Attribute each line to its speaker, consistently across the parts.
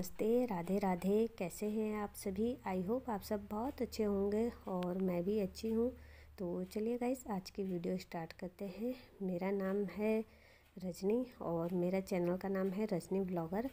Speaker 1: नमस्ते, राधे राधे। कैसे हैं आप सभी? आई होप आप सब बहुत अच्छे होंगे और मैं भी अच्छी हूँ। तो चलिए गाइस, आज की वीडियो स्टार्ट करते हैं। मेरा नाम है रजनी और मेरा चैनल का नाम है रजनी ब्लॉगर।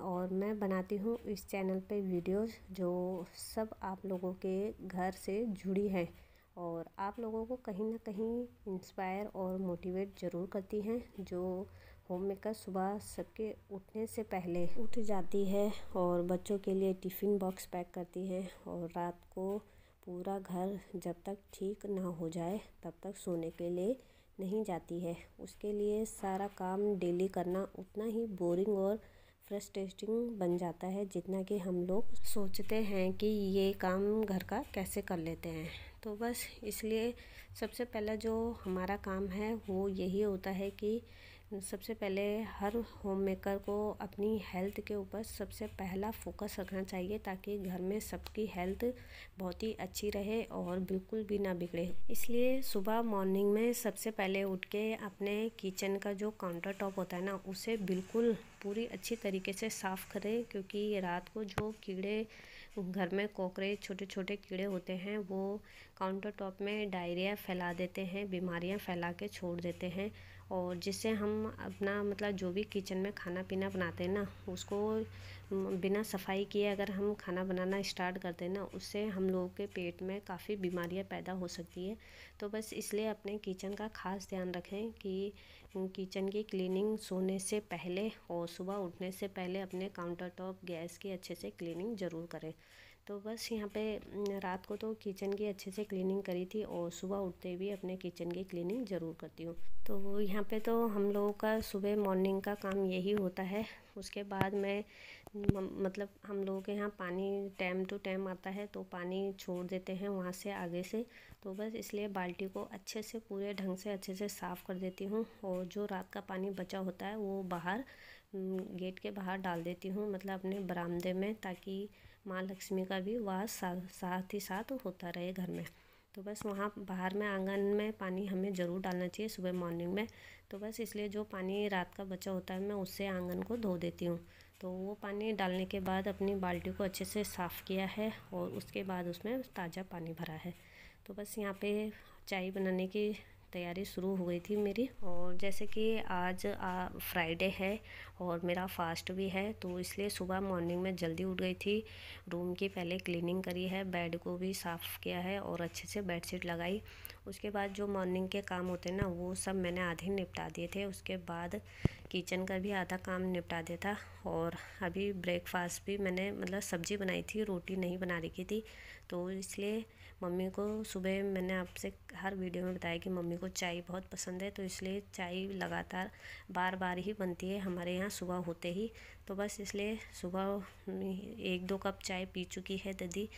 Speaker 1: और मैं बनाती हूँ इस चैनल पे वीडियोस जो सब आप लोगों के घर से जुड़ी हैं और आप लोगों को कहीं ना कहीं इंस्पायर और मोटिवेट ज़रूर करती हैं। जो होम मेकर सुबह सबके उठने से पहले उठ जाती है और बच्चों के लिए टिफ़िन बॉक्स पैक करती है और रात को पूरा घर जब तक ठीक ना हो जाए तब तक सोने के लिए नहीं जाती है। उसके लिए सारा काम डेली करना उतना ही बोरिंग और फ्रस्ट्रेटिंग बन जाता है जितना कि हम लोग सोचते हैं कि ये काम घर का कैसे कर लेते हैं। तो बस इसलिए सबसे पहला जो हमारा काम है वो यही होता है कि सबसे पहले हर होम मेकर को अपनी हेल्थ के ऊपर सबसे पहला फोकस रखना चाहिए ताकि घर में सबकी हेल्थ बहुत ही अच्छी रहे और बिल्कुल भी ना बिगड़े। इसलिए सुबह मॉर्निंग में सबसे पहले उठ के अपने किचन का जो काउंटर टॉप होता है ना, उसे बिल्कुल पूरी अच्छी तरीके से साफ़ करें, क्योंकि रात को जो कीड़े घर में कॉकरोच छोटे छोटे कीड़े होते हैं वो काउंटर टॉप में डायरिया फैला देते हैं, बीमारियां फैला के छोड़ देते हैं। और जिससे हम अपना मतलब जो भी किचन में खाना पीना बनाते हैं ना, उसको बिना सफाई किए अगर हम खाना बनाना स्टार्ट करते हैं ना, उससे हम लोगों के पेट में काफ़ी बीमारियां पैदा हो सकती है। तो बस इसलिए अपने किचन का ख़ास ध्यान रखें कि किचन की क्लीनिंग सोने से पहले और सुबह उठने से पहले अपने काउंटर टॉप गैस की अच्छे से क्लीनिंग ज़रूर करें। तो बस यहाँ पे रात को तो किचन की अच्छे से क्लीनिंग करी थी और सुबह उठते भी अपने किचन की क्लीनिंग ज़रूर करती हूँ। तो यहाँ पे तो हम लोगों का सुबह मॉर्निंग का काम यही होता है। उसके बाद मैं मतलब हम लोगों के यहाँ पानी टाइम टू टाइम आता है तो पानी छोड़ देते हैं वहाँ से आगे से। तो बस इसलिए बाल्टी को अच्छे से पूरे ढंग से अच्छे से साफ़ कर देती हूँ और जो रात का पानी बचा होता है वो बाहर गेट के बाहर डाल देती हूँ, मतलब अपने बरामदे में, ताकि माँ लक्ष्मी का भी वास साथ ही साथ होता रहे घर में। तो बस वहाँ बाहर में आंगन में पानी हमें ज़रूर डालना चाहिए सुबह मॉर्निंग में। तो बस इसलिए जो पानी रात का बचा होता है मैं उससे आंगन को धो देती हूँ। तो वो पानी डालने के बाद अपनी बाल्टी को अच्छे से साफ़ किया है और उसके बाद उसमें ताज़ा पानी भरा है। तो बस यहाँ पे चाय बनाने की तैयारी शुरू हो गई थी मेरी। और जैसे कि आज फ्राइडे है और मेरा फास्ट भी है, तो इसलिए सुबह मॉर्निंग में जल्दी उठ गई थी। रूम की पहले क्लीनिंग करी है, बेड को भी साफ़ किया है और अच्छे से बेडशीट लगाई। उसके बाद जो मॉर्निंग के काम होते हैं ना, वो सब मैंने आधे निपटा दिए थे। उसके बाद किचन का भी आधा काम निपटा दिया था। और अभी ब्रेकफास्ट भी मैंने मतलब सब्ज़ी बनाई थी, रोटी नहीं बना रखी थी। तो इसलिए मम्मी को सुबह मैंने आपसे हर वीडियो में बताया कि मम्मी को चाय बहुत पसंद है, तो इसलिए चाय लगातार बार बार ही बनती है हमारे यहाँ सुबह होते ही। तो बस इसलिए सुबह 1-2 कप चाय पी चुकी है दीदी,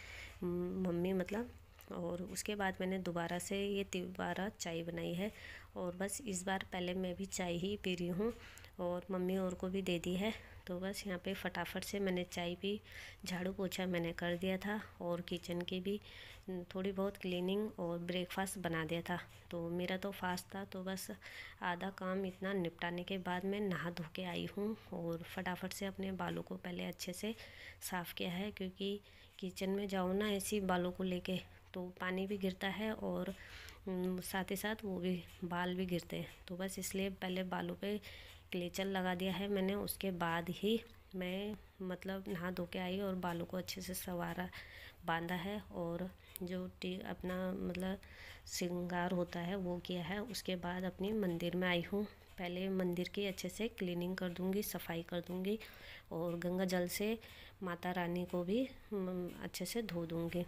Speaker 1: मम्मी मतलब। और उसके बाद मैंने दोबारा से ये दोबारा चाय बनाई है और बस इस बार पहले मैं भी चाय ही पी रही हूँ और मम्मी और को भी दे दी है। तो बस यहाँ पे फटाफट से मैंने चाय पी, झाड़ू पोछा मैंने कर दिया था और किचन की भी थोड़ी बहुत क्लीनिंग और ब्रेकफास्ट बना दिया था। तो मेरा तो फास्ट था, तो बस आधा काम इतना निपटाने के बाद मैं नहा धो के आई हूँ और फटाफट से अपने बालों को पहले अच्छे से साफ़ किया है, क्योंकि किचन में जाओ ना ऐसी बालों को लेके तो पानी भी गिरता है और साथ ही साथ वो भी बाल भी गिरते हैं। तो बस इसलिए पहले बालों पे क्लेचर लगा दिया है मैंने, उसके बाद ही मैं मतलब नहा धो के आई और बालों को अच्छे से संवारा बांधा है और जो अपना मतलब श्रृंगार होता है वो किया है। उसके बाद अपनी मंदिर में आई हूँ। पहले मंदिर की अच्छे से क्लीनिंग कर दूँगी, सफाई कर दूँगी और गंगा जल से माता रानी को भी अच्छे से धो दूँगी,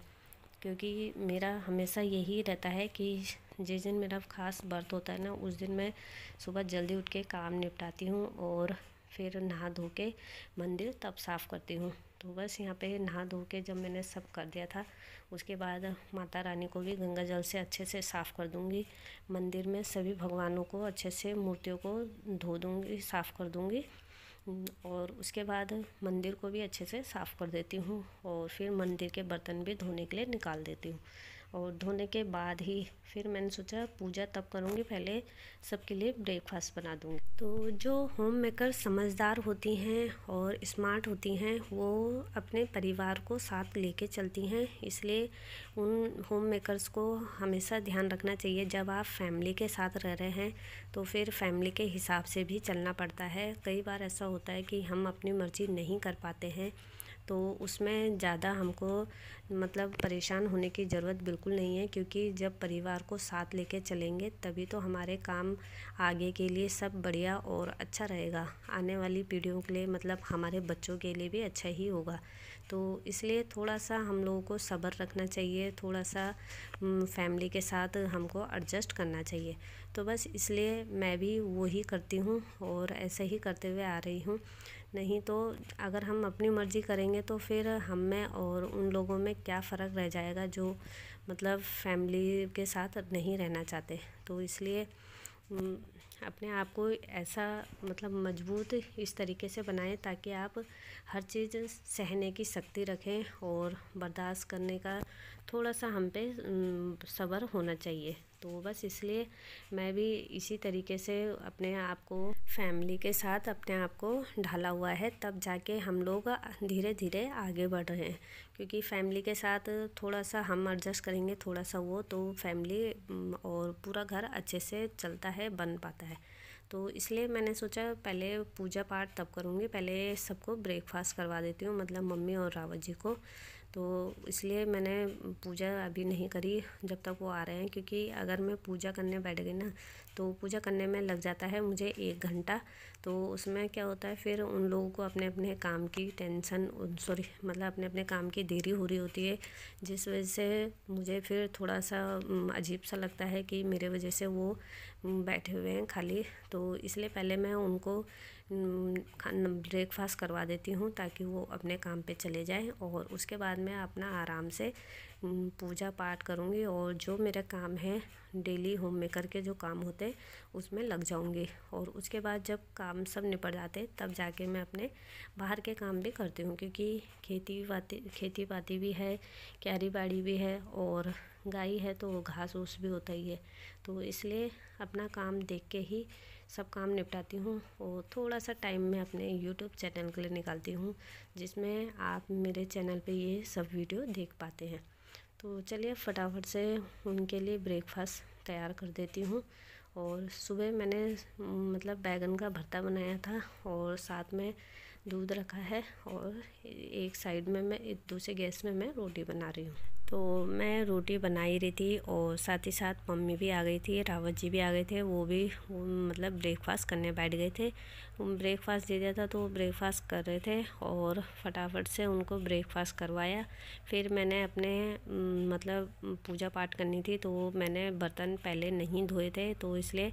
Speaker 1: क्योंकि मेरा हमेशा यही रहता है कि जिस दिन मेरा ख़ास व्रत होता है ना, उस दिन मैं सुबह जल्दी उठ के काम निपटाती हूँ और फिर नहा धो के मंदिर तब साफ़ करती हूँ। तो बस यहाँ पे नहा धो के जब मैंने सब कर दिया था, उसके बाद माता रानी को भी गंगा जल से अच्छे से साफ़ कर दूँगी। मंदिर में सभी भगवानों को अच्छे से मूर्तियों को धो दूँगी, साफ़ कर दूँगी और उसके बाद मंदिर को भी अच्छे से साफ़ कर देती हूँ और फिर मंदिर के बर्तन भी धोने के लिए निकाल देती हूँ। और धोने के बाद ही फिर मैंने सोचा पूजा तब करूँगी, पहले सबके लिए ब्रेकफास्ट बना दूँगी। तो जो होम मेकर समझदार होती हैं और स्मार्ट होती हैं वो अपने परिवार को साथ लेके चलती हैं, इसलिए उन होम मेकर्स को हमेशा ध्यान रखना चाहिए। जब आप फैमिली के साथ रह रहे हैं तो फिर फैमिली के हिसाब से भी चलना पड़ता है। कई बार ऐसा होता है कि हम अपनी मर्ज़ी नहीं कर पाते हैं, तो उसमें ज़्यादा हमको मतलब परेशान होने की ज़रूरत बिल्कुल नहीं है, क्योंकि जब परिवार को साथ लेके चलेंगे तभी तो हमारे काम आगे के लिए सब बढ़िया और अच्छा रहेगा। आने वाली पीढ़ियों के लिए मतलब हमारे बच्चों के लिए भी अच्छा ही होगा। तो इसलिए थोड़ा सा हम लोगों को सब्र रखना चाहिए, थोड़ा सा फैमिली के साथ हमको एडजस्ट करना चाहिए। तो बस इसलिए मैं भी वही करती हूँ और ऐसे ही करते हुए आ रही हूँ। नहीं तो अगर हम अपनी मर्ज़ी करेंगे तो फिर हम में और उन लोगों में क्या फ़र्क रह जाएगा जो मतलब फैमिली के साथ नहीं रहना चाहते। तो इसलिए अपने आप को ऐसा मतलब मजबूत इस तरीके से बनाएं ताकि आप हर चीज़ सहने की शक्ति रखें और बर्दाश्त करने का थोड़ा सा हम पे सब्र होना चाहिए। तो बस इसलिए मैं भी इसी तरीके से अपने आप को फैमिली के साथ अपने आप को ढाला हुआ है, तब जाके हम लोग धीरे धीरे आगे बढ़ रहे हैं। क्योंकि फैमिली के साथ थोड़ा सा हम एडजस्ट करेंगे, थोड़ा सा वो, तो फैमिली और पूरा घर अच्छे से चलता है, बन पाता है। तो इसलिए मैंने सोचा पहले पूजा पाठ तब करूँगी, पहले सबको ब्रेकफास्ट करवा देती हूँ, मतलब मम्मी और रावत जी को। तो इसलिए मैंने पूजा अभी नहीं करी जब तक वो आ रहे हैं, क्योंकि अगर मैं पूजा करने बैठ गई ना तो पूजा करने में लग जाता है मुझे 1 घंटा। तो उसमें क्या होता है फिर उन लोगों को अपने अपने काम की टेंशन मतलब अपने अपने काम की देरी हो रही होती है, जिस वजह से मुझे फिर थोड़ा सा अजीब सा लगता है कि मेरे वजह से वो बैठे हुए हैं खाली। तो इसलिए पहले मैं उनको ब्रेकफास्ट करवा देती हूँ ताकि वो अपने काम पे चले जाएं, और उसके बाद मैं अपना आराम से पूजा पाठ करूँगी और जो मेरा काम है डेली होम मेकर के जो काम होते हैं उसमें लग जाऊँगी। और उसके बाद जब काम सब निपट जाते तब जाके मैं अपने बाहर के काम भी करती हूँ, क्योंकि खेती बाती भी है, क्यारी बाड़ी भी है और गाय है तो घास फूस भी होता ही है। तो इसलिए अपना काम देख के ही सब काम निपटाती हूँ। और थोड़ा सा टाइम मैं अपने यूट्यूब चैनल के लिए निकालती हूँ, जिसमें आप मेरे चैनल पे ये सब वीडियो देख पाते हैं। तो चलिए फटाफट से उनके लिए ब्रेकफास्ट तैयार कर देती हूँ। और सुबह मैंने मतलब बैगन का भरता बनाया था और साथ में दूध रखा है, और एक साइड में मैं दूसरे गैस में मैं रोटी बना रही हूँ। तो मैं रोटी बना ही रही थी और साथ ही साथ मम्मी भी आ गई थी, रावत जी भी आ गए थे, वो भी मतलब ब्रेकफास्ट करने बैठ गए थे। ब्रेकफास्ट दे दिया था तो ब्रेकफास्ट कर रहे थे और फटाफट से उनको ब्रेकफास्ट करवाया। फिर मैंने अपने मतलब पूजा पाठ करनी थी तो मैंने बर्तन पहले नहीं धोए थे, तो इसलिए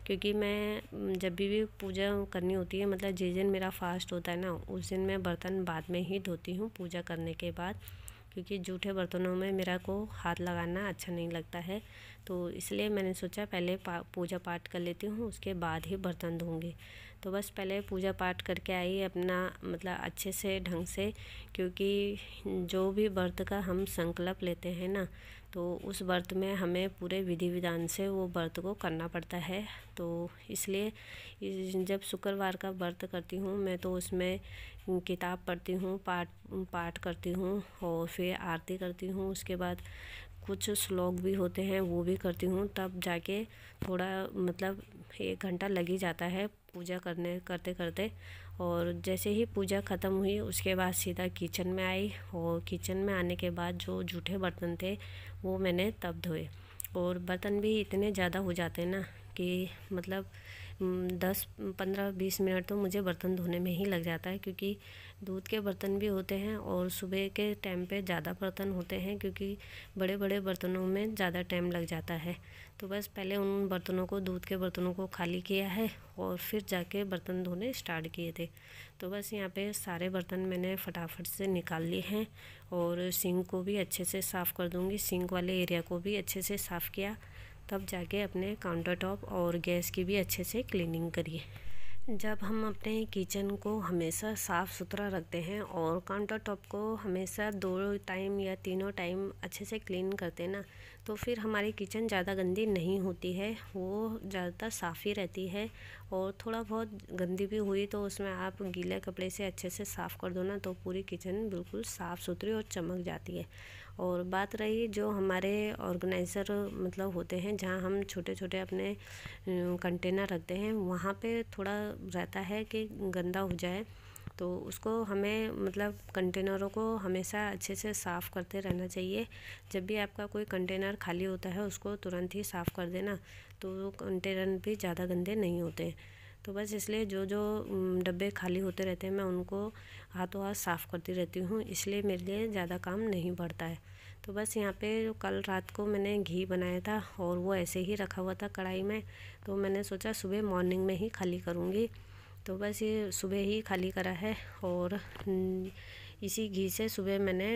Speaker 1: क्योंकि मैं जब भी पूजा करनी होती है मतलब जिस दिन मेरा फास्ट होता है ना उस दिन मैं बर्तन बाद में ही धोती हूँ पूजा करने के बाद, क्योंकि जूठे बर्तनों में मेरा को हाथ लगाना अच्छा नहीं लगता है। तो इसलिए मैंने सोचा पहले पूजा पाठ कर लेती हूँ, उसके बाद ही बर्तन धोऊंगी। तो बस पहले पूजा पाठ करके आई अपना मतलब अच्छे से ढंग से, क्योंकि जो भी व्रत का हम संकल्प लेते हैं ना तो उस व्रत में हमें पूरे विधि विधान से वो व्रत को करना पड़ता है। तो इसलिए जब शुक्रवार का व्रत करती हूँ मैं तो उसमें किताब पढ़ती हूँ, पाठ करती हूँ और फिर आरती करती हूँ। उसके बाद कुछ श्लोक भी होते हैं वो भी करती हूँ, तब जाके थोड़ा मतलब 1 घंटा लग ही जाता है पूजा करते करते। और जैसे ही पूजा ख़त्म हुई उसके बाद सीधा किचन में आई, और किचन में आने के बाद जो जूठे बर्तन थे वो मैंने तब धोए। और बर्तन भी इतने ज़्यादा हो जाते हैं ना कि मतलब 10-15-20 मिनट तो मुझे बर्तन धोने में ही लग जाता है, क्योंकि दूध के बर्तन भी होते हैं और सुबह के टाइम पे ज़्यादा बर्तन होते हैं, क्योंकि बड़े बड़े बर्तनों में ज़्यादा टाइम लग जाता है। तो बस पहले उन बर्तनों को दूध के बर्तनों को खाली किया है और फिर जाके बर्तन धोने स्टार्ट किए थे। तो बस यहाँ पे सारे बर्तन मैंने फटाफट से निकाल लिए हैं और सिंक को भी अच्छे से साफ़ कर दूँगी, सिंक वाले एरिया को भी अच्छे से साफ़ किया, तब जाके अपने काउंटर टॉप और गैस की भी अच्छे से क्लीनिंग करिए। जब हम अपने किचन को हमेशा साफ़ सुथरा रखते हैं और काउंटर टॉप को हमेशा 2 टाइम या तीनों टाइम अच्छे से क्लीन करते हैं ना, तो फिर हमारी किचन ज़्यादा गंदी नहीं होती है, वो ज़्यादातर साफ़ ही रहती है। और थोड़ा बहुत गंदी भी हुई तो उसमें आप गीले कपड़े से अच्छे से साफ़ कर दो ना, तो पूरी किचन बिल्कुल साफ़ सुथरी और चमक जाती है। और बात रही जो हमारे ऑर्गेनाइज़र मतलब होते हैं, जहाँ हम छोटे छोटे अपने कंटेनर रखते हैं, वहाँ पे थोड़ा रहता है कि गंदा हो जाए, तो उसको हमें मतलब कंटेनरों को हमेशा अच्छे से साफ़ करते रहना चाहिए। जब भी आपका कोई कंटेनर खाली होता है उसको तुरंत ही साफ़ कर देना, तो कंटेनर भी ज़्यादा गंदे नहीं होते। तो बस इसलिए जो जो डब्बे खाली होते रहते हैं मैं उनको हाथों हाथ साफ़ करती रहती हूँ, इसलिए मेरे लिए ज़्यादा काम नहीं बढ़ता है। तो बस यहाँ पे कल रात को मैंने घी बनाया था और वो ऐसे ही रखा हुआ था कढ़ाई में, तो मैंने सोचा सुबह मॉर्निंग में ही खाली करूँगी। तो बस ये सुबह ही खाली करा है और इसी घी से सुबह मैंने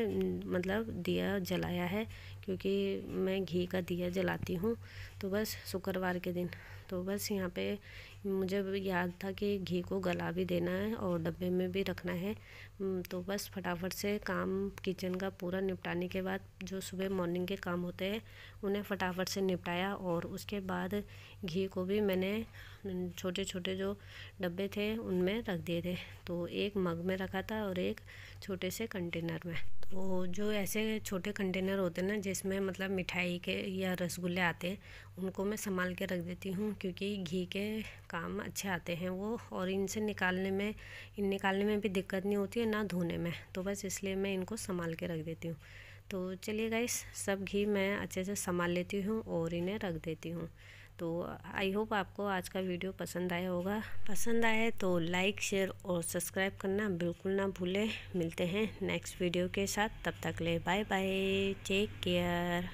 Speaker 1: मतलब दिया जलाया है, क्योंकि मैं घी का दिया जलाती हूँ तो बस शुक्रवार के दिन। तो बस यहाँ पे मुझे याद था कि घी को गला भी देना है और डब्बे में भी रखना है। तो बस फटाफट से काम किचन का पूरा निपटाने के बाद जो सुबह मॉर्निंग के काम होते हैं उन्हें फटाफट से निपटाया, और उसके बाद घी को भी मैंने छोटे छोटे जो डब्बे थे उनमें रख दिए थे। तो एक मग में रखा था और एक छोटे से कंटेनर में। तो जो ऐसे छोटे कंटेनर होते हैं ना, जिसमें मतलब मिठाई के या रसगुल्ले आते हैं, उनको मैं संभाल के रख देती हूँ, क्योंकि घी के काम अच्छे आते हैं वो, और इनसे निकालने में भी दिक्कत नहीं होती है, ना धोने में। तो बस इसलिए मैं इनको संभाल के रख देती हूँ। तो चलिए गाइस, सब घी मैं अच्छे से संभाल लेती हूँ और इन्हें रख देती हूँ। तो आई होप आपको आज का वीडियो पसंद आया होगा। पसंद आए तो लाइक, शेयर और सब्सक्राइब करना बिल्कुल ना भूलें। मिलते हैं नेक्स्ट वीडियो के साथ, तब तक ले बाय बाय, टेक केयर।